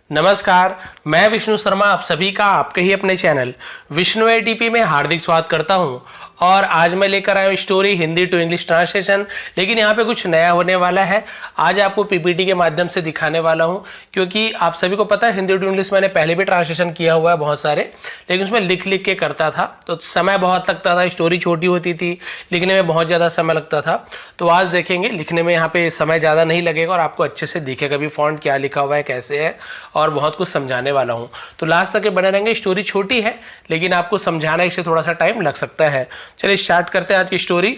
नमस्कार, मैं विष्णु शर्मा आप सभी का आपके ही अपने चैनल विष्णु एटीपी में हार्दिक स्वागत करता हूं। और आज मैं लेकर आया हूं story Hindi to English translation. लेकिन यहां पे कुछ नया होने वाला है। आज आपको पीपीटी के माध्यम से दिखाने वाला हूं, क्योंकि आप सभी को पता है हिंदी टू इंग्लिश मैंने पहले भी ट्रांसलेशन किया हुआ है बहुत सारे, लेकिन उसमें लिख लिख के करता था तो समय बहुत लगता था, स्टोरी छोटी होती थी, लिखने में बहुत ज़्यादा समय लगता था। तो आज देखेंगे लिखने में यहाँ पे समय ज़्यादा नहीं लगेगा और आपको अच्छे से दिखेगा भी फॉन्ट क्या लिखा हुआ है, कैसे है, और बहुत कुछ समझाने वाला हूँ। तो लास्ट तक के बने रहेंगे। स्टोरी छोटी है लेकिन आपको समझाना इससे थोड़ा सा टाइम लग सकता है। चलिए स्टार्ट करते हैं आज की स्टोरी।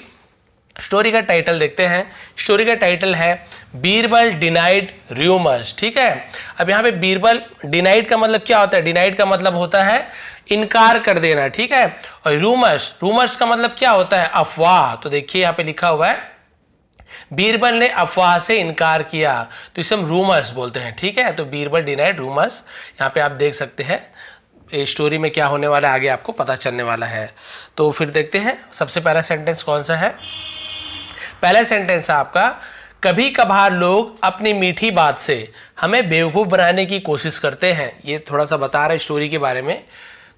स्टोरी का टाइटल देखते हैं। स्टोरी का टाइटल है बीरबल डिनाइड रूमर्स। ठीक है, अब यहाँ पे बीरबल डिनाइड का मतलब क्या होता है? डिनाइड का मतलब होता है इनकार कर देना। ठीक है, और रूमर्स, रूमर्स का मतलब क्या होता है? अफवाह। तो देखिए यहाँ पे लिखा हुआ है बीरबल ने अफवाह से इनकार किया, तो इसे हम रूमर्स बोलते हैं। ठीक है, तो बीरबल डिनाइड रूमर्स। यहाँ पे आप देख सकते हैं स्टोरी में क्या होने वाला है, आगे आपको पता चलने वाला है। तो फिर देखते हैं सबसे पहला सेंटेंस कौन सा है। पहला सेंटेंस है आपका, कभी कभार लोग अपनी मीठी बात से हमें बेवकूफ़ बनाने की कोशिश करते हैं। ये थोड़ा सा बता रहा है स्टोरी के बारे में।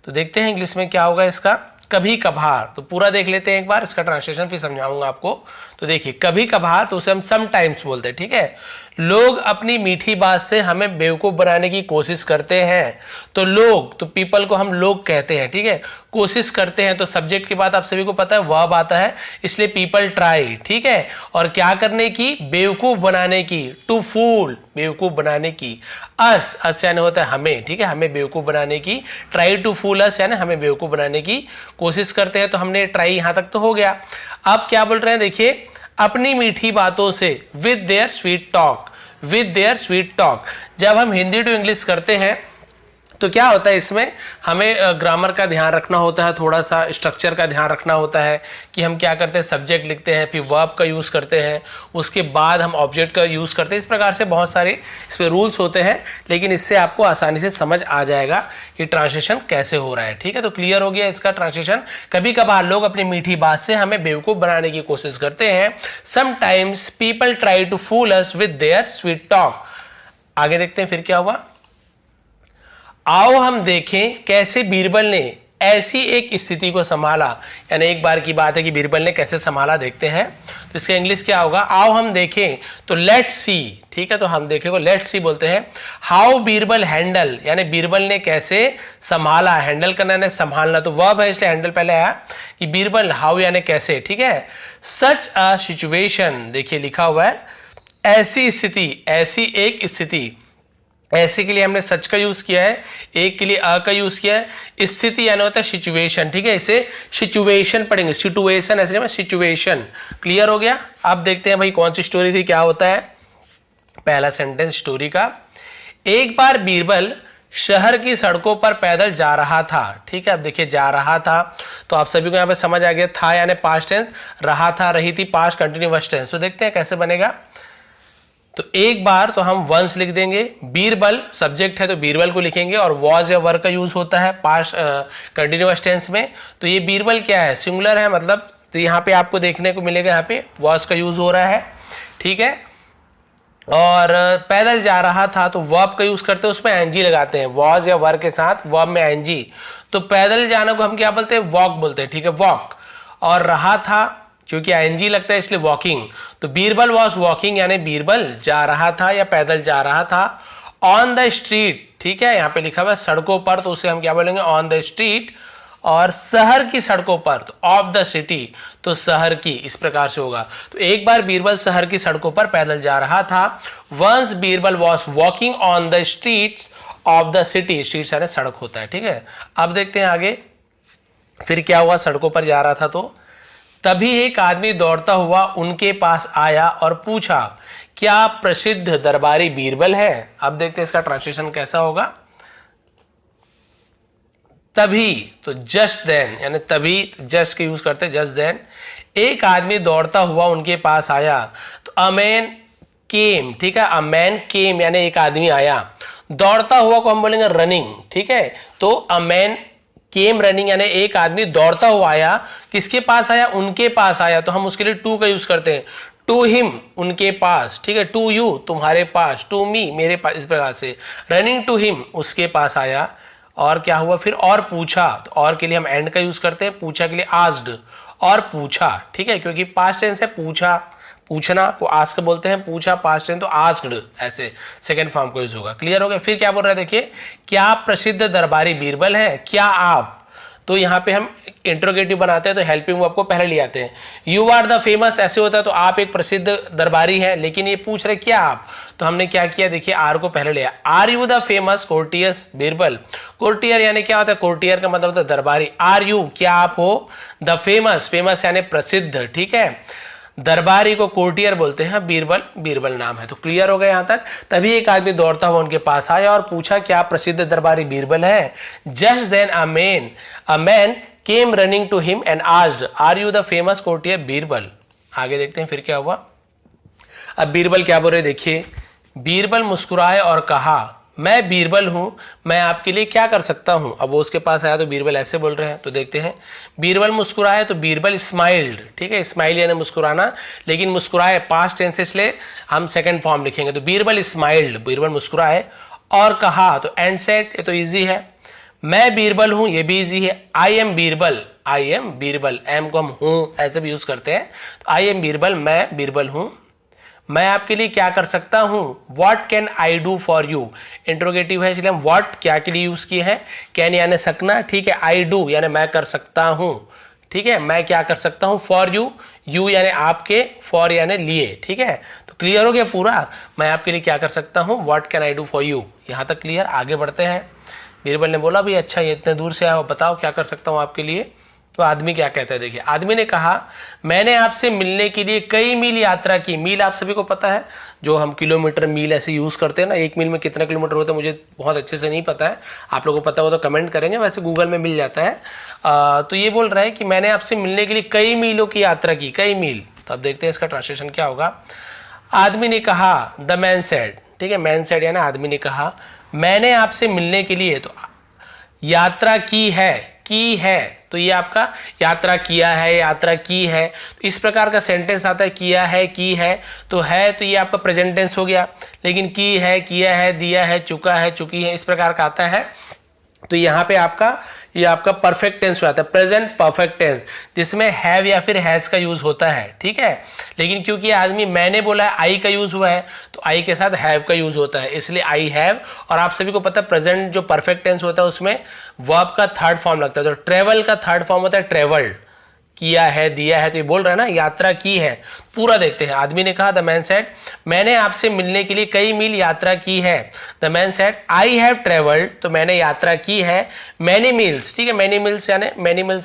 तो देखते हैं इंग्लिश में क्या होगा इसका। कभी कभार, तो पूरा देख लेते हैं एक बार, इसका ट्रांसलेशन फिर समझाऊंगा आपको। तो देखिए कभी कभार, तो उसे हम समटाइम्स बोलते हैं। ठीक है, लोग अपनी मीठी बात से हमें बेवकूफ़ बनाने की कोशिश करते हैं। तो लोग, तो पीपल को हम लोग कहते हैं। ठीक है, कोशिश करते हैं, तो सब्जेक्ट की बात आप सभी को पता है वर्ब आता है, इसलिए पीपल ट्राई। ठीक है, और क्या करने की? बेवकूफ़ बनाने की, टू फूल, बेवकूफ़ बनाने की। अस यानी होता है हमें। ठीक है, हमें बेवकूफ़ बनाने की, ट्राई टू फूल अस यानी हमें बेवकूफ़ बनाने की कोशिश करते हैं। तो हमने ट्राई यहाँ तक तो हो गया। अब क्या बोल रहे हैं देखिए, अपनी मीठी बातों से, with their sweet talk, with their sweet talk. जब हम हिंदी टू इंग्लिश करते हैं तो क्या होता है, इसमें हमें ग्रामर का ध्यान रखना होता है, थोड़ा सा स्ट्रक्चर का ध्यान रखना होता है कि हम क्या करते हैं, सब्जेक्ट लिखते हैं, फिर वर्ब का यूज़ करते हैं, उसके बाद हम ऑब्जेक्ट का यूज़ करते हैं। इस प्रकार से बहुत सारे इस पर रूल्स होते हैं, लेकिन इससे आपको आसानी से समझ आ जाएगा कि ट्रांसलेशन कैसे हो रहा है। ठीक है, तो क्लियर हो गया इसका ट्रांसलेशन। कभी कभार लोग अपनी मीठी बात से हमें बेवकूफ़ बनाने की कोशिश करते हैं। Sometimes people try to fool us with their sweet talk. आगे देखते हैं फिर क्या हुआ। आओ हम देखें कैसे बीरबल ने ऐसी एक स्थिति को संभाला। यानी एक बार की बात है कि बीरबल ने कैसे संभाला, देखते हैं। तो इसका इंग्लिश क्या होगा? आओ हम देखें, तो लेट्स सी। ठीक है, तो हम देखें को लेट्स सी बोलते हैं। हाउ बीरबल हैंडल, यानी बीरबल ने कैसे संभाला। हैंडल करना यानी संभालना, तो वर्ब है इसलिए हैंडल पहले आया कि बीरबल, हाउ यानी कैसे। ठीक है, सच अ सिचुएशन, देखिए लिखा हुआ है ऐसी स्थिति, ऐसी एक स्थिति। ऐसे के लिए हमने सच का यूज किया है, एक के लिए अ का यूज किया है। स्थिति यानी होता है सिचुएशन। ठीक है, इसे सिचुएशन पढ़ेंगे, सिचुएशन ऐसे में सिचुएशन। क्लियर हो गया। अब देखते हैं भाई कौन सी स्टोरी थी, क्या होता है। पहला सेंटेंस स्टोरी का, एक बार बीरबल शहर की सड़कों पर पैदल जा रहा था। ठीक है, अब देखिए जा रहा था, तो आप सभी को यहाँ पे समझ आ गया, था यानी पास्ट टेंस, रहा था, रही थी पास्ट कंटिन्यूअस टेंस। तो देखते हैं कैसे बनेगा। तो एक बार तो हम वंस लिख देंगे, बीरबल सब्जेक्ट है तो बीरबल को लिखेंगे, और वॉज या वर का यूज होता है पास्ट कंटिन्यूअस टेंस में। तो ये बीरबल क्या है? सिंगुलर है, मतलब तो यहाँ पे आपको देखने को मिलेगा यहाँ पे वॉज का यूज हो रहा है। ठीक है, और पैदल जा रहा था तो वर्ब का यूज करते हैं, उसमें एनजी लगाते हैं, वॉज या वर के साथ वर्ब में एनजी। तो पैदल जाना को हम क्या बोलते हैं? वॉक बोलते हैं। ठीक है, वॉक। और रहा था, क्योंकि एनजी लगता है इसलिए वॉकिंग। तो बीरबल वॉज वॉकिंग यानी बीरबल जा रहा था या पैदल जा रहा था। ऑन द स्ट्रीट, ठीक है, यहाँ पे लिखा हुआ है सड़कों पर, तो उसे हम क्या बोलेंगे? On the street. और शहर की सड़कों पर, तो ऑफ द सिटी, तो शहर की, इस प्रकार से होगा। तो एक बार बीरबल शहर की सड़कों पर पैदल जा रहा था। Once Birbal was walking on the streets of the city. Streets यानी सड़क होता है। ठीक है, अब देखते हैं आगे फिर क्या हुआ। सड़कों पर जा रहा था तो तभी एक आदमी दौड़ता हुआ उनके पास आया और पूछा, क्या प्रसिद्ध दरबारी बीरबल है? अब देखते हैं इसका ट्रांसलेशन कैसा होगा। तभी, तो जस्ट देन यानी तभी, जस्ट के यूज करते हैं, जस्ट देन एक आदमी दौड़ता हुआ उनके पास आया। तो अ मैन केम। ठीक है, अ मैन केम यानी एक आदमी आया। दौड़ता हुआ को हम बोलेंगे रनिंग। ठीक है, तो अ मैन केम रनिंग यानी एक आदमी दौड़ता हुआ आया। किसके पास आया? उनके पास आया, तो हम उसके लिए टू का यूज करते हैं। टू हिम उनके पास, ठीक है, टू यू तुम्हारे पास, टू मी मेरे पास, इस प्रकार से रनिंग टू हिम उसके पास आया, और क्या हुआ फिर, और पूछा, तो और के लिए हम एंड का यूज करते हैं, पूछा के लिए आस्क्ड, और पूछा, ठीक है, क्योंकि पास्ट टेंस है, पूछा, पूछना को आस्क बोलते हैं, पूछा पास्ट टेंस तो आस्क्ड, ऐसे सेकंड फॉर्म को यूज होगा। क्लियर हो गया। फिर क्या बोल रहा है देखिए, क्या आप प्रसिद्ध दरबारी बीरबल हैं, क्या आप, तो यहाँ पे हम इंट्रोगेटिव बनाते हैं तो हेल्पिंग वर्ब को पहले ले आते हैं। यू आर द फेमस ऐसे होता है तो आप एक प्रसिद्ध दरबारी हैं, लेकिन ये पूछ रहे क्या आप, तो हमने क्या किया देखिए, आर को पहले लिया। Are you the famous courtier Birbal, courtier यानी क्या होता है, कोर्टियर का मतलब होता है दरबारी। आर यू क्या आप हो, द फेमस, फेमस यानी प्रसिद्ध, ठीक है, दरबारी को कोर्टियर बोलते हैं, बीरबल बीरबल नाम है। तो क्लियर हो गया यहाँ तक। तभी एक आदमी दौड़ता हुआ उनके पास आया और पूछा क्या प्रसिद्ध दरबारी बीरबल है। Just then a man came running to him and asked are you the famous courtier Birbal. आगे देखते हैं फिर क्या हुआ। अब बीरबल क्या बोल रहे देखिए, बीरबल मुस्कुराए और कहा मैं बीरबल हूं, मैं आपके लिए क्या कर सकता हूं। अब वो उसके पास आया तो बीरबल ऐसे बोल रहे हैं, तो देखते हैं। बीरबल मुस्कुराए तो बीरबल स्माइल्ड, ठीक है, स्माइल यानी मुस्कुराना, लेकिन मुस्कुराए पास्ट टेंस इसलिए हम सेकंड फॉर्म लिखेंगे। तो बीरबल स्माइल्ड, बीरबल मुस्कुराए और कहा, तो एंड सेट ये तो इजी है। मैं बीरबल हूं, ये भी इजी है। I am Birbal, I am Birbal, am को हम हूं ऐसे भी यूज करते हैं। तो आई एम बीरबल, मैं बीरबल हूं, मैं आपके लिए क्या कर सकता हूं। What can I do for you, interrogative है इसलिए हम वॉट क्या के लिए यूज किए हैं, कैन यानी सकना, ठीक है, आई डू यानी मैं कर सकता हूं, ठीक है, मैं क्या कर सकता हूं, फॉर यू, यू यानी आपके, फॉर यानी लिए, ठीक है। तो क्लियर हो गया पूरा, मैं आपके लिए क्या कर सकता हूं, what can I do for you, यहां तक क्लियर। आगे बढ़ते हैं। बीरबल ने बोला भाई अच्छा ये इतने दूर से आओ, बताओ क्या कर सकता हूं आपके लिए। तो आदमी क्या कहता है देखिए, आदमी ने कहा मैंने आपसे मिलने के लिए कई मील यात्रा की। मील आप सभी को पता है, जो हम किलोमीटर मील ऐसे यूज़ करते हैं ना, एक मील में कितना किलोमीटर होता है मुझे बहुत अच्छे से नहीं पता है, आप लोगों को पता हो तो कमेंट करेंगे, वैसे गूगल में मिल जाता है। तो ये बोल रहा है कि मैंने आपसे मिलने के लिए कई मीलों की यात्रा की, कई मील। तो अब देखते हैं इसका ट्रांसलेशन क्या होगा। आदमी ने कहा, द मैन सेड, ठीक है, मैन सेड यानी आदमी ने कहा मैंने आपसे मिलने के लिए, तो यात्रा की है, तो ये आपका यात्रा किया है, यात्रा की है, तो इस प्रकार का सेंटेंस आता है, किया है, की है, तो ये आपका प्रेजेंट टेंस हो गया। लेकिन की है, किया है, दिया है, चुका है, चुकी है, इस प्रकार का आता है। तो यहाँ पे ये आपका परफेक्ट टेंस हो जाता है, प्रेजेंट परफेक्ट टेंस, जिसमें हैव या फिर हैज का यूज होता है, ठीक है। लेकिन क्योंकि आदमी मैंने बोला है, आई का यूज हुआ है, तो आई के साथ हैव का यूज होता है, इसलिए आई हैव। और आप सभी को पता है प्रेजेंट जो परफेक्ट टेंस होता है उसमें वर्ब का थर्ड फॉर्म लगता है, तो ट्रेवल का थर्ड फॉर्म होता है ट्रेवल्ड, किया है, दिया है, तो ये बोल रहा है ना यात्रा की है। पूरा देखते हैं। आदमी ने कहा, द मैन सेड मैंने आपसे मिलने के लिए कई मील यात्रा की है। The man said I have travelled, तो मैंने यात्रा की है मैनी मील्स, ठीक है, मैनी मील्स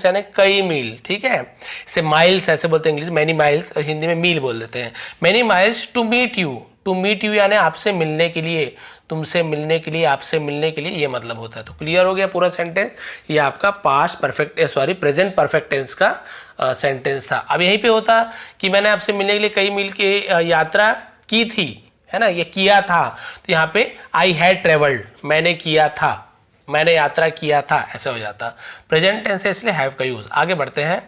यानी कई मील, ठीक है, इसे माइल्स ऐसे बोलते हैं इंग्लिश, मैनी माइल्स, और हिंदी में मील बोल देते हैं। Many miles to meet you यानी आपसे मिलने के लिए, तुमसे मिलने के लिए, आपसे मिलने के लिए, ये मतलब होता है। तो क्लियर हो गया पूरा सेंटेंस। ये आपका past perfect present perfect tense का सेंटेंस था। अब यहीं पे होता कि मैंने आपसे मिलने के लिए कई मील की यात्रा की थी, है ना, ये किया था, तो यहाँ पे आई हैड ट्रेवल्ड, मैंने किया था, मैंने यात्रा किया था, ऐसा हो जाता। प्रेजेंट टेंस है इसलिए हैव का यूज। आगे बढ़ते हैं।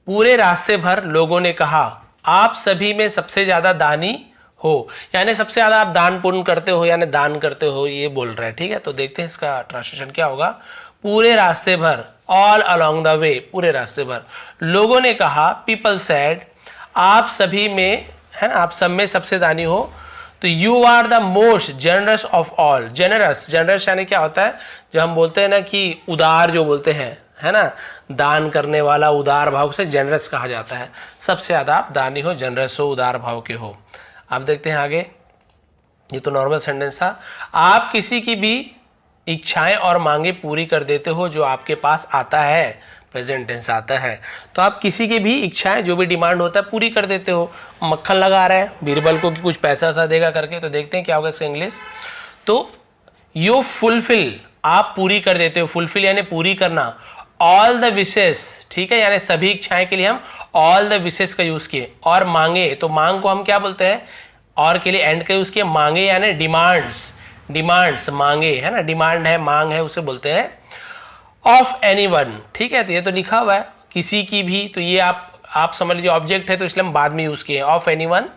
पूरे रास्ते भर लोगों ने कहा आप सभी में सबसे ज्यादा दानी हो, यानी सबसे ज्यादा आप दान पुण्य करते हो, यानी दान करते हो, ये बोल रहा है, ठीक है। तो देखते हैं इसका ट्रांसलेशन क्या होगा। पूरे रास्ते भर, ऑल अलोंग द वे, पूरे रास्ते भर लोगों ने कहा, पीपल सेड, आप सभी में, है ना, आप सब में सबसे दानी हो। तो you are the most generous of all. Generous यानी क्या होता है, जब हम बोलते हैं ना कि उदार जो बोलते हैं, है ना, दान करने वाला, उदार भाव से जनरस कहा जाता है। सबसे ज्यादा आप दानी हो, जनरस हो, उदार भाव के हो। अब देखते हैं आगे। ये तो नॉर्मल सेंटेंस था। आप किसी की भी इच्छाएं और मांगे पूरी कर देते हो जो आपके पास आता है, प्रेजेंट टेंस आता है। तो आप किसी की भी इच्छाएं, जो भी डिमांड होता है, पूरी कर देते हो। मक्खन लगा रहा है बीरबल को कि कुछ पैसा सा देगा करके, तो देखते हैं क्या होगा इसका इंग्लिश। तो यू फुलफिल, आप पूरी कर देते हो, फुलफिल यानी पूरी करना, ऑल द विशेष, ठीक है, यानी सभी इच्छाएं के लिए हम ऑल द विशेष का यूज किए। और मांगे, तो मांग को हम क्या बोलते हैं, और के लिए एंड का यूज किया। मांगे यानी डिमांड्स मांगे, है ना, डिमांड है, मांग है, उसे बोलते हैं। ऑफ एनीवन, ठीक है, तो ये तो लिखा हुआ है किसी की भी, तो ये आप आप समझ लीजिए ऑब्जेक्ट है तो इसलिए हम बाद में यूज किए हैं, ऑफ एनीवन।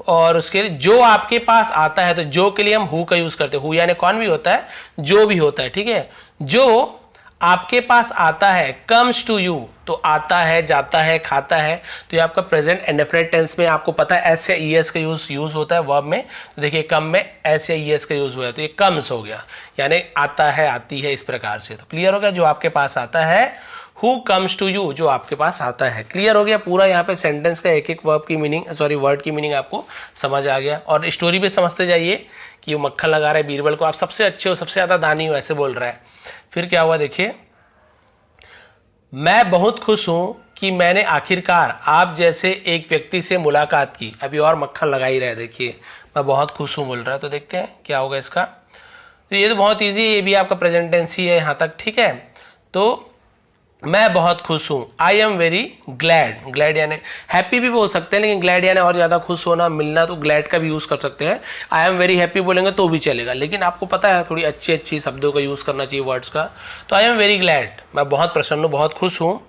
और उसके लिए जो आपके पास आता है, तो जो के लिए हम हु का यूज करते हैं। हु यानी कौन भी होता है, जो भी होता है, ठीक है। जो आपके पास आता है, कम्स टू यू, तो आता है, जाता है, खाता है, तो ये आपका प्रेजेंट इंडेफिनिट टेंस में आपको पता है एस या ईएस का यूज होता है वर्ब में। तो देखिए कम में एस या ईएस का यूज हुआ है, तो ये कम्स हो गया, यानी आता है, आती है, इस प्रकार से। तो क्लियर हो गया, जो आपके पास आता है, हु कम्स टू यू, जो आपके पास आता है। क्लियर हो गया पूरा, यहाँ पे सेंटेंस का एक एक वर्ब की मीनिंग, सॉरी वर्ड की मीनिंग आपको समझ आ गया। और स्टोरी भी समझते जाइए कि वो मक्खन लगा रहा है बीरबल को, आप सबसे अच्छे हो, सबसे ज्यादा दानी हो, ऐसे बोल रहा है। फिर क्या हुआ देखिए, मैं बहुत खुश हूं कि मैंने आखिरकार आप जैसे एक व्यक्ति से मुलाकात की। अभी और मक्खन लगा ही रहे, देखिए मैं बहुत खुश हूं बोल रहा है। तो देखते हैं क्या होगा इसका। तो ये तो बहुत इजी है, ये भी आपका प्रेजेंट टेंस ही है यहाँ तक, ठीक है। तो मैं बहुत खुश हूँ, आई एम वेरी ग्लैड। ग्लैड यानी हैप्पी भी बोल सकते हैं, लेकिन ग्लैड यानी और ज़्यादा खुश होना, मिलना, तो ग्लैड का भी यूज़ कर सकते हैं। आई एम वेरी हैप्पी बोलेंगे तो भी चलेगा, लेकिन आपको पता है थोड़ी अच्छी अच्छी शब्दों का यूज़ करना चाहिए, वर्ड्स का। तो आई एम वेरी ग्लैड, मैं बहुत प्रसन्न हूँ, बहुत खुश हूँ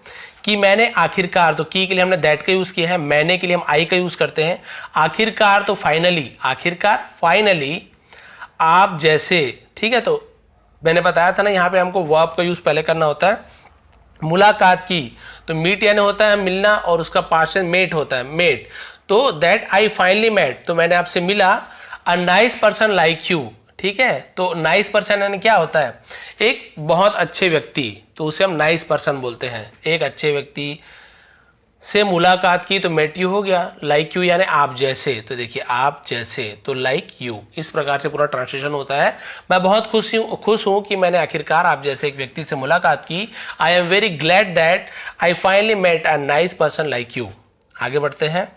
कि मैंने आखिरकार, तो की के लिए हमने दैट का यूज़ किया है, मैंने के लिए हम आई का यूज़ करते हैं। आखिरकार तो फाइनली, आखिरकार फाइनली आप जैसे, ठीक है। तो मैंने बताया था ना, यहाँ पे हमको वर्ब का यूज़ पहले करना होता है। मुलाकात की, तो मीट यानी होता है मिलना, और उसका पास्ट मेट होता है, मेट। तो दैट आई फाइनली मेट, तो मैंने आपसे मिला, अ नाइस पर्सन लाइक यू, ठीक है। तो नाइस पर्सन यानी क्या होता है, एक बहुत अच्छे व्यक्ति, तो उसे हम नाइस पर्सन बोलते हैं। एक अच्छे व्यक्ति से मुलाकात की, तो मेट यू हो गया। लाइक यू यानी आप जैसे, तो देखिए आप जैसे, तो लाइक यू, इस प्रकार से पूरा ट्रांसलेशन होता है। मैं बहुत खुश हूँ कि मैंने आखिरकार आप जैसे एक व्यक्ति से मुलाकात की। I am very glad that I finally met a nice person like you. आगे बढ़ते हैं।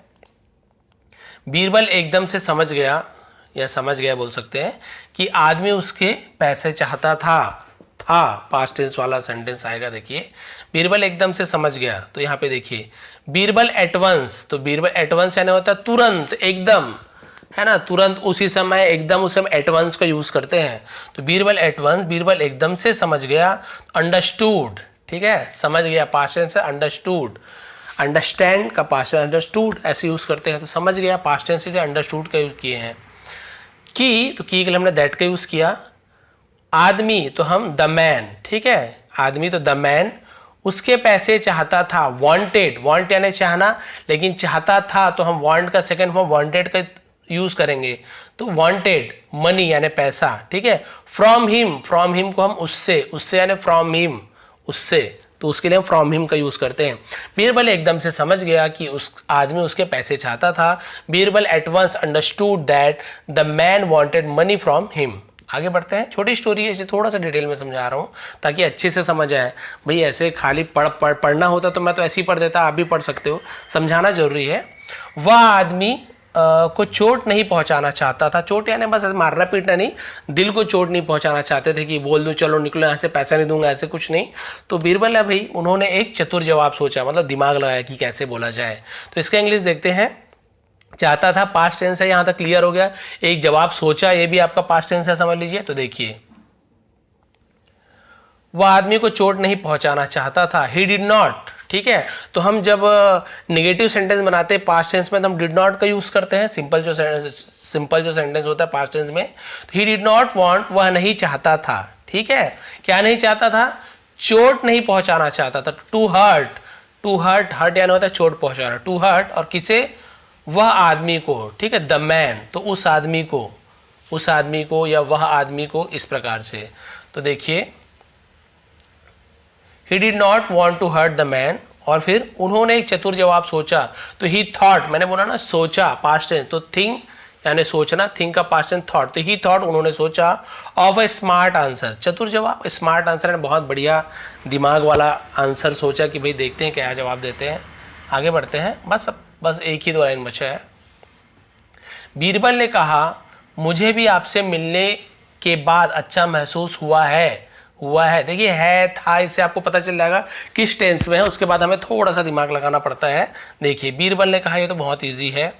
बीरबल एकदम से समझ गया, या समझ गया बोल सकते हैं, कि आदमी उसके पैसे चाहता था। पास्ट टेंस वाला सेंटेंस आएगा, देखिए बीरबल एकदम से समझ गया। तो यहाँ पे देखिए बीरबल एट वंस, तो बीरबल एट वंस यानी होता है तुरंत, एकदम, है ना, तुरंत, उसी समय, एकदम, उसे हम एट वंस का यूज करते हैं। तो बीरबल एट वंस, बीरबल एकदम से समझ गया। अंडरस्टूड, ठीक है, समझ गया पास्ट टेंस है, अंडरस्टूड, अंडरस्टैंड का पास्ट टेंस अंडरस्टूड ऐसे यूज करते हैं। तो समझ गया पास्ट टेंस से अंडरस्टूड का यूज किए हैं। की, तो की के लिए हमने दैट का यूज किया। आदमी, तो हम द मैन, ठीक है, आदमी तो द मैन उसके पैसे चाहता था। वांटेड, वांट यानी चाहना, लेकिन चाहता था, तो हम वांट का सेकंड फॉर्म वांटेड का यूज करेंगे। तो वांटेड मनी यानी पैसा, ठीक है। फ्रॉम हिम, फ्रॉम हिम को हम उससे, उससे यानी फ्रॉम हिम, उससे, तो उसके लिए हम फ्रॉम हिम का यूज करते हैं। बीरबल एकदम से समझ गया कि उस आदमी उसके पैसे चाहता था। Birbal at once understood that the man wanted money from him. आगे बढ़ते हैं, छोटी स्टोरी है, इसे थोड़ा सा डिटेल में समझा रहा हूँ ताकि अच्छे से समझ आए। भाई ऐसे खाली पढ़ना होता तो मैं तो ऐसे ही पढ़ देता, आप भी पढ़ सकते हो, समझाना जरूरी है। वह आदमी को चोट नहीं पहुंचाना चाहता था। चोट यानी बस मारना पीटना नहीं, दिल को चोट नहीं पहुंचाना चाहते थे कि बोल दूं चलो निकलो यहाँ से, पैसा नहीं दूंगा, ऐसे कुछ नहीं। तो बीरबल है भाई, उन्होंने एक चतुर जवाब सोचा, मतलब दिमाग लगाया कि कैसे बोला जाए। तो इसका इंग्लिश देखते हैं। चाहता था पास्ट टेंस है, यहां तक क्लियर हो गया। एक जवाब सोचा, ये भी आपका पास्ट टेंस है, समझ लीजिए। तो देखिए वह आदमी को चोट नहीं पहुंचाना चाहता था। ही डिड नॉट, ठीक है। तो हम जब नेगेटिव सेंटेंस बनाते हैं पास्ट टेंस में, तो हम डिड नॉट का यूज करते हैं। सिंपल जो सेंटेंस होता है पास्ट टेंस में, ही डिड नॉट वांट, वह नहीं चाहता था, ठीक है। क्या नहीं चाहता था, चोट नहीं पहुंचाना चाहता था। To hurt, to hurt, hurt यानी होता है चोट पहुंचाना। टू हर्ट, और किसे, वह आदमी को, ठीक है, द मैन, तो उस आदमी को, उस आदमी को या वह आदमी को, इस प्रकार से। तो देखिए he did not want to hurt the man, और फिर उन्होंने एक चतुर जवाब सोचा। तो he thought, मैंने बोला ना सोचा पास्ट टेंस, तो think यानी सोचना, think का पास्ट टेंस thought, तो he thought उन्होंने सोचा of a smart answer, चतुर जवाब, स्मार्ट आंसर है, बहुत बढ़िया दिमाग वाला आंसर सोचा कि भाई देखते हैं क्या जवाब देते हैं। आगे बढ़ते हैं, बस एक ही 2 लाइन बचा है। बीरबल ने कहा मुझे भी आपसे मिलने के बाद अच्छा महसूस हुआ है। देखिए है था, इससे आपको पता चल जाएगा किस टेंस में है, उसके बाद हमें थोड़ा सा दिमाग लगाना पड़ता है। देखिए बीरबल ने कहा, ये तो बहुत इजी है।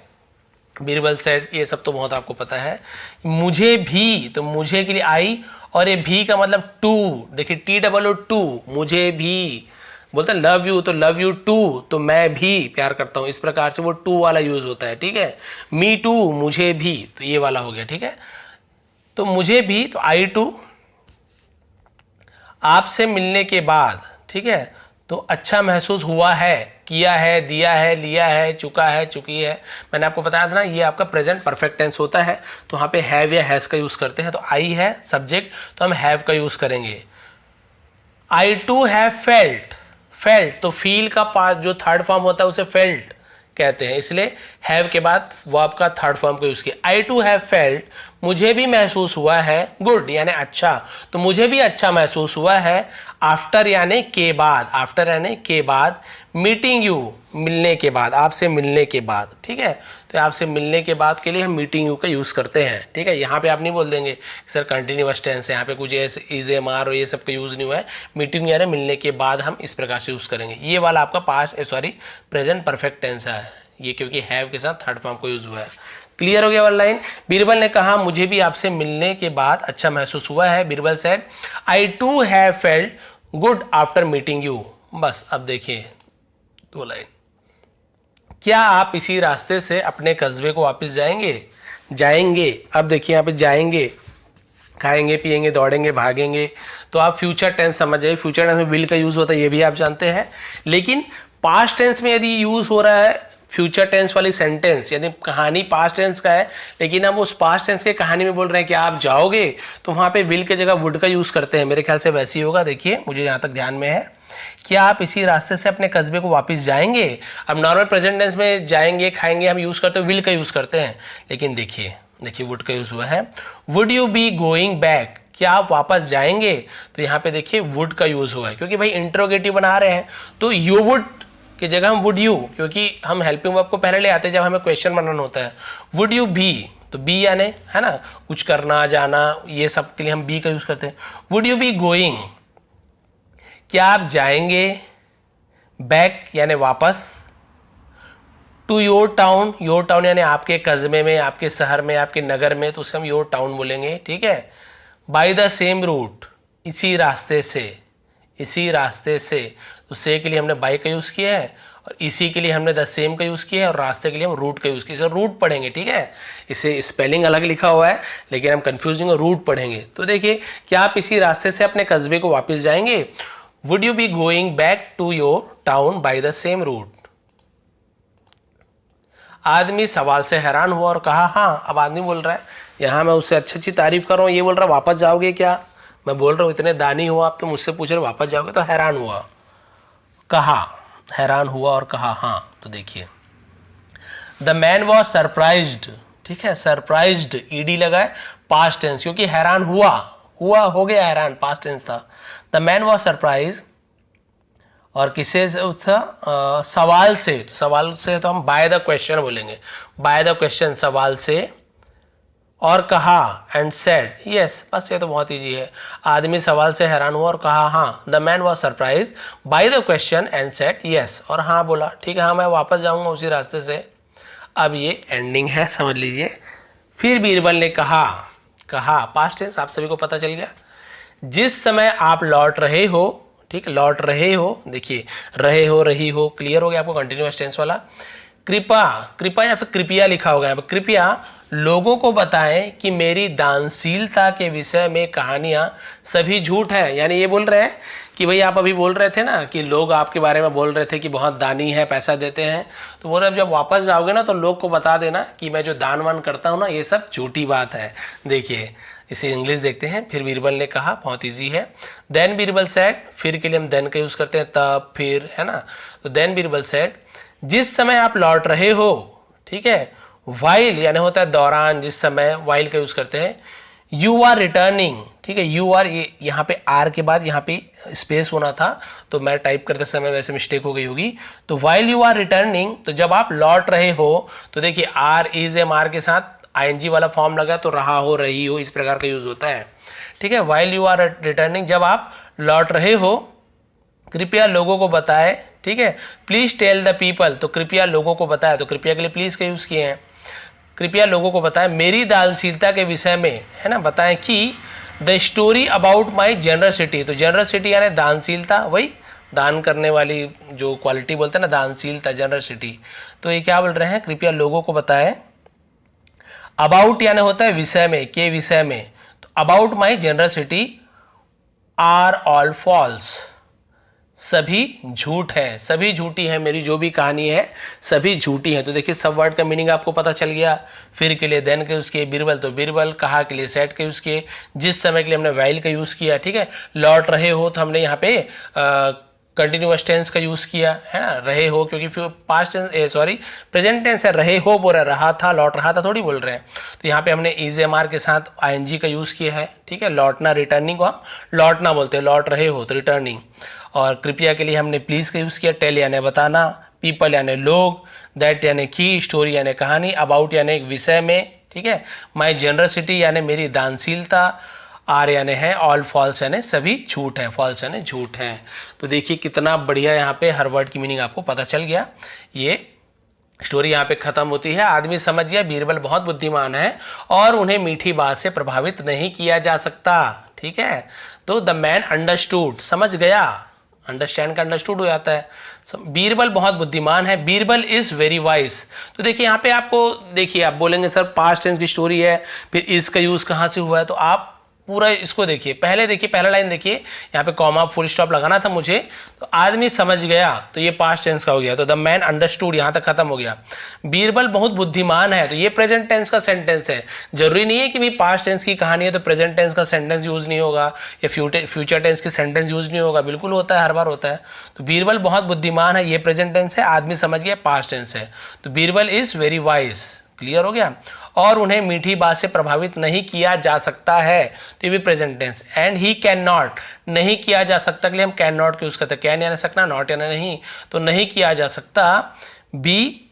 बीरबल सेड, ये सब तो बहुत आपको पता है। मुझे भी, तो मुझे के लिए आई, और ये भी का मतलब टू, देखिए TOO टू, मुझे भी बोलते हैं लव यू तो लव यू टू, तो मैं भी प्यार करता हूँ, इस प्रकार से वो टू वाला यूज होता है, ठीक है। मी टू, मुझे भी, तो ये वाला हो गया, ठीक है। तो मुझे भी, तो आई टू, आपसे मिलने के बाद, ठीक है, तो अच्छा महसूस हुआ है, किया है, दिया है, लिया है, चुका है, चुकी है। मैंने आपको बताया था ना, ये आपका प्रेजेंट परफेक्ट टेंस होता है, तो वहाँ पे हैव या हैज़ का यूज़ करते हैं। तो आई है सब्जेक्ट, तो हम हैव का यूज़ करेंगे। आई टू हैव फेल्ट, फेल्ट तो फील का पार्ट जो थर्ड फॉर्म होता है उसे फेल्ट कहते हैं, इसलिए हैव के बाद वर्ब का थर्ड फॉर्म को यूज़ किया। आई टू हैव फेल्ट, मुझे भी महसूस हुआ है, गुड यानी अच्छा, तो मुझे भी अच्छा महसूस हुआ है, आफ्टर यानी के बाद, आफ्टर यानी के बाद, मीटिंग यू मिलने के बाद, आपसे मिलने के बाद, ठीक है। तो आपसे मिलने के बाद के लिए हम मीटिंग यू का यूज़ करते हैं, ठीक है। यहाँ पे आप नहीं बोल देंगे सर कंटिन्यूअस टेंस है, यहाँ पे कुछ ऐसे इज एम आर और ये सब का यूज़ नहीं हुआ है। मीटिंग यानी मिलने के बाद हम इस प्रकार से यूज़ करेंगे। ये वाला आपका प्रेजेंट परफेक्ट टेंस है ये, क्योंकि हैव के साथ थर्ड फॉर्म को यूज़ हुआ है। क्लियर हो गया वाला लाइन। बीरबल ने कहा मुझे भी आपसे मिलने के बाद अच्छा महसूस हुआ है। Birbal said I too have felt good after meeting you. बस अब देखिए दो लाइन, क्या आप इसी रास्ते से अपने कस्बे को वापस जाएंगे? जाएंगे, अब देखिए यहाँ पे जाएंगे, खाएंगे, पिएंगे, दौड़ेंगे, भागेंगे, तो आप फ्यूचर टेंस समझ जाइए। फ्यूचर टेंस में विल का यूज़ होता है, ये भी आप जानते हैं। लेकिन पास्ट टेंस में यदि यूज़ हो रहा है फ्यूचर टेंस वाली सेंटेंस, यानी कहानी पास्ट टेंस का है, लेकिन हम उस पास्ट टेंस के कहानी में बोल रहे हैं कि आप जाओगे, तो वहाँ पे विल की जगह वुड का यूज़ करते हैं। मेरे ख्याल से वैसे ही होगा। देखिए मुझे जहाँ तक ध्यान में है, क्या आप इसी रास्ते से अपने कस्बे को वापस जाएंगे? अब नॉर्मल प्रेजेंट टेंस में जाएंगे, खाएंगे हम यूज़ करते हैं, विल का यूज़ करते हैं, लेकिन देखिए वुड का यूज़ हुआ है। Would you be going back, क्या आप वापस जाएंगे? तो यहाँ पे देखिए वुड का यूज़ हुआ है, क्योंकि भाई इंट्रोगेटिव बना रहे हैं, तो यू वुड की जगह हम वुड यू, क्योंकि हम हेल्पिंग वर्ब को पहले ले आते हैं जब हमें क्वेश्चन बनाना होता है। वुड यू बी, तो बी यानी है ना कुछ करना, जाना, ये सब के लिए हम बी का यूज़ करते हैं। वुड यू बी गोइंग, क्या आप जाएंगे? बैक यानी वापस। To your town, your town यानी आपके कस्बे में, आपके शहर में, आपके नगर में, तो उसे हम योर टाउन बोलेंगे, ठीक है। बाय द सेम रूट, इसी रास्ते से, इसी रास्ते से, तो से के लिए हमने बाय का यूज़ किया है, और इसी के लिए हमने द सेम का यूज़ किया है, और रास्ते के लिए हम रूट का यूज़ किया। इसे रूट पढ़ेंगे, ठीक है। इसे स्पेलिंग अलग लिखा हुआ है, लेकिन हम कंफ्यूजिंग और रूट पढ़ेंगे। तो देखिए, क्या आप इसी रास्ते से अपने कस्बे को वापस जाएंगे? Would you be going back to your town by the same route? आदमी सवाल से हैरान हुआ और कहा हाँ। अब आदमी बोल रहा है, यहाँ मैं उससे अच्छी तारीफ कर रहा हूँ, ये बोल रहा है वापस जाओगे क्या? मैं बोल रहा हूँ इतने दानी हुआ आप तो मुझसे पूछ रहे वापस जाओगे, तो हैरान हुआ, कहा, हैरान हुआ और कहा हाँ। तो देखिए द मैन वॉज सरप्राइज्ड, ठीक है, सरप्राइज्ड ईडी लगा है, पास्ट टेंस, क्योंकि हैरान हुआ, हुआ हो गया हैरान, पास्ट टेंस था। द मैन वॉज सरप्राइज, और किससे था? सवाल से, तो सवाल से तो हम बाय द क्वेश्चन बोलेंगे, बाय द क्वेश्चन, सवाल से, और कहा एंड सेड यस। बस ये तो बहुत ईजी है। आदमी सवाल से हैरान हुआ और कहा हाँ। The man was surprise by the question and said yes, और हाँ बोला, ठीक है हाँ मैं वापस जाऊंगा उसी रास्ते से। अब ये एंडिंग है, समझ लीजिए। फिर बीरबल ने कहा, कहा पास्ट टेंस आप सभी को पता चल गया। जिस समय आप लौट रहे हो, ठीक, लौट रहे हो, देखिए रहे हो, रही हो, क्लियर हो गया आपको कंटिन्यूअस टेंस वाला। कृपा, कृपा या फिर कृपया लिखा होगा यहाँ पर, कृपया लोगों को बताएं कि मेरी दानशीलता के विषय में कहानियां सभी झूठ है। यानी ये बोल रहे हैं कि भाई आप अभी बोल रहे थे ना कि लोग आपके बारे में बोल रहे थे कि बहुत दानी है, पैसा देते हैं, तो बोल रहे जब वापस जाओगे ना तो लोग को बता देना कि मैं जो दान वान करता हूँ ना ये सब झूठी बात है। देखिए इसे इंग्लिश देखते हैं। फिर बीरबल ने कहा, बहुत ईजी है। देन बीरबल सेड, फिर के लिए हम देन का यूज़ करते हैं, तब, फिर, है ना। तो देन बीरबल सेड, जिस समय आप लौट रहे हो, ठीक है। वाइल यानी होता है दौरान, जिस समय, वाइल का यूज़ करते हैं। यू आर रिटर्निंग, ठीक है, यू आर, ये यहाँ पे आर के बाद यहाँ पे स्पेस होना था, तो मैं टाइप करते समय वैसे मिस्टेक हो गई होगी। तो वाइल यू आर रिटर्निंग, तो जब आप लौट रहे हो, तो देखिए आर इज एम आर के साथ आईएनजी वाला फॉर्म लगा, तो रहा हो, रही हो, इस प्रकार का यूज़ होता है, ठीक है। वाइल यू आर रिटर्निंग, जब आप लौट रहे हो, कृपया लोगों को बताए, ठीक है। प्लीज टेल द पीपल, तो कृपया लोगों को बताए, तो कृपया के लिए प्लीज का यूज़ किए हैं। कृपया लोगों को बताएं मेरी दानशीलता के विषय में, है ना, बताएं कि the story about my generosity, तो जनरसिटी यानी दानशीलता, वही दान करने वाली जो क्वालिटी बोलते हैं ना, दानशीलता, जनरसिटी। तो ये क्या बोल रहे हैं, कृपया लोगों को बताएं। अबाउट यानी होता है विषय में, के विषय में। तो about my generosity are all false, सभी झूठ है, सभी झूठी है, मेरी जो भी कहानी है सभी झूठी है। तो देखिए सब वर्ड का मीनिंग आपको पता चल गया। फिर के लिए देन के यूज़ किए, बीरबल तो बीरबल, कहा के लिए सेट का यूज़ किए, जिस समय के लिए हमने वाइल का यूज़ किया, ठीक है। लौट रहे हो तो हमने यहाँ पे कंटिन्यूअस टेंस का यूज़ किया है ना, रहे हो, क्योंकि पास्ट टेंस प्रेजेंट टेंस है, रहे हो बोल रहा था, लौट रहा था थोड़ी बोल रहे हैं। तो यहाँ पे हमने इज एम आर के साथ आईएनजी का यूज़ किया है, ठीक है। लौटना, रिटर्निंग को हम लौटना बोलते हैं, लौट रहे हो तो रिटर्निंग। और कृपया के लिए हमने प्लीज़ का यूज़ किया, टेल यानी बताना, पीपल यानी लोग, दैट यानी की, स्टोरी यानी कहानी, अबाउट यानी एक विषय में, ठीक है। माई जनरसिटी यानी मेरी दानशीलता, आर यानी है, ऑल फॉल्स यानी सभी झूठ है, फॉल्स यानी झूठ है। तो देखिए कितना बढ़िया यहाँ पे हर वर्ड की मीनिंग आपको पता चल गया। ये स्टोरी यहाँ पे ख़त्म होती है। आदमी समझ गया बीरबल बहुत बुद्धिमान है और उन्हें मीठी बात से प्रभावित नहीं किया जा सकता, ठीक है। तो द मैन अंडरस्टूड, समझ गया, अंडरस्टैंड का अंडरस्टूड हो जाता है। बीरबल बहुत बुद्धिमान है, बीरबल इज वेरी वाइज। तो देखिए यहाँ पे आपको, देखिए आप बोलेंगे सर पास्ट टेंस की स्टोरी है, फिर इसका यूज़ कहाँ से हुआ है, तो आप पूरा इसको देखिए, पहले देखिए, पहला लाइन देखिए, यहाँ पे कॉमा फुल स्टॉप लगाना था मुझे, तो आदमी समझ गया, तो ये पास्ट टेंस का हो गया, तो द मैन अंडरस्टूड यहाँ तक खत्म हो गया। बीरबल बहुत बुद्धिमान है, तो ये प्रेजेंट टेंस का सेंटेंस है। जरूरी नहीं है कि भाई पास्ट टेंस की कहानी है तो प्रेजेंट टेंस का सेंटेंस यूज नहीं होगा या फ्यूचर टेंस की सेंटेंस यूज नहीं होगा, बिल्कुल होता है, हर बार होता है। तो बीरबल बहुत बुद्धिमान है, ये प्रेजेंट टेंस है, आदमी समझ गया पास्ट टेंस है। तो Birbal is very wise, clear हो गया। और उन्हें मीठी बात से प्रभावित नहीं किया जा सकता है, तो ये भी present tense. And he can not, नहीं किया जा सकता के लिए हम कैन नॉट का यूज करते हैं, कैन यानी सकना, नॉट यानी नहीं, तो नहीं किया जा सकता। बी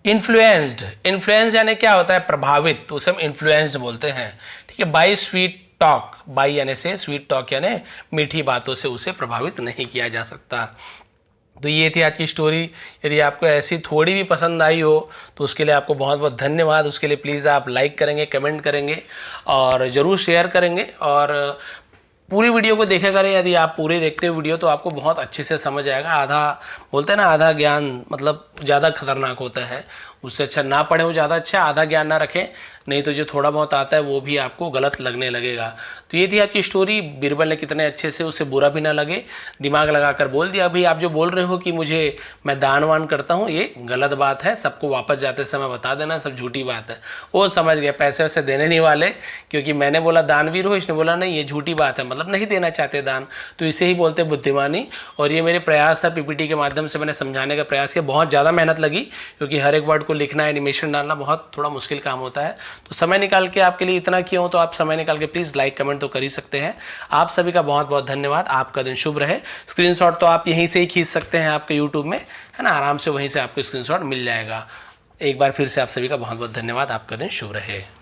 इन्फ्लुएंस्ड, इन्फ्लुएंस यानी क्या होता है, प्रभावित, तो उसे हम इन्फ्लुएंस्ड बोलते हैं, ठीक है। बाई स्वीट टॉक, बाई यानी से, स्वीट टॉक यानी मीठी बातों से उसे प्रभावित नहीं किया जा सकता। तो ये थी आज की स्टोरी। यदि आपको ऐसी थोड़ी भी पसंद आई हो तो उसके लिए आपको बहुत बहुत धन्यवाद। उसके लिए प्लीज़ आप लाइक करेंगे, कमेंट करेंगे और ज़रूर शेयर करेंगे और पूरी वीडियो को देखा करें। यदि आप पूरे देखते हो वीडियो तो आपको बहुत अच्छे से समझ आएगा। आधा बोलते हैं ना, आधा ज्ञान मतलब ज़्यादा खतरनाक होता है, उससे अच्छा ना पढ़े वो ज़्यादा अच्छा, आधा ज्ञान ना रखें, नहीं तो जो थोड़ा बहुत आता है वो भी आपको गलत लगने लगेगा। तो ये थी आज की स्टोरी। बीरबल ने कितने अच्छे से, उससे बुरा भी ना लगे, दिमाग लगाकर बोल दिया। अभी आप जो बोल रहे हो कि मुझे मैं दान वान करता हूँ, ये गलत बात है, सबको वापस जाते समय बता देना, सब झूठी बात है। वो समझ गए, पैसे वैसे देने नहीं वाले, क्योंकि मैंने बोला दानवीर हो, इसने बोला नहीं ये झूठी बात है, मतलब नहीं देना चाहते दान, तो इसे ही बोलते बुद्धिमानी। और ये मेरे प्रयास था, पीपीटी के माध्यम से मैंने समझाने का प्रयास किया। बहुत ज़्यादा मेहनत लगी, क्योंकि हर एक वर्ड को लिखना, एनिमेशन डालना बहुत थोड़ा मुश्किल काम होता है। तो समय निकाल के आपके लिए इतना किया हूँ, तो आप समय निकाल के प्लीज़ लाइक कमेंट तो कर ही सकते हैं। आप सभी का बहुत बहुत धन्यवाद। आपका दिन शुभ रहे। स्क्रीनशॉट तो आप यहीं से ही खींच सकते हैं आपके यूट्यूब में, है ना, आराम से वहीं से आपको स्क्रीनशॉट मिल जाएगा। एक बार फिर से आप सभी का बहुत बहुत धन्यवाद। आपका दिन शुभ रहे।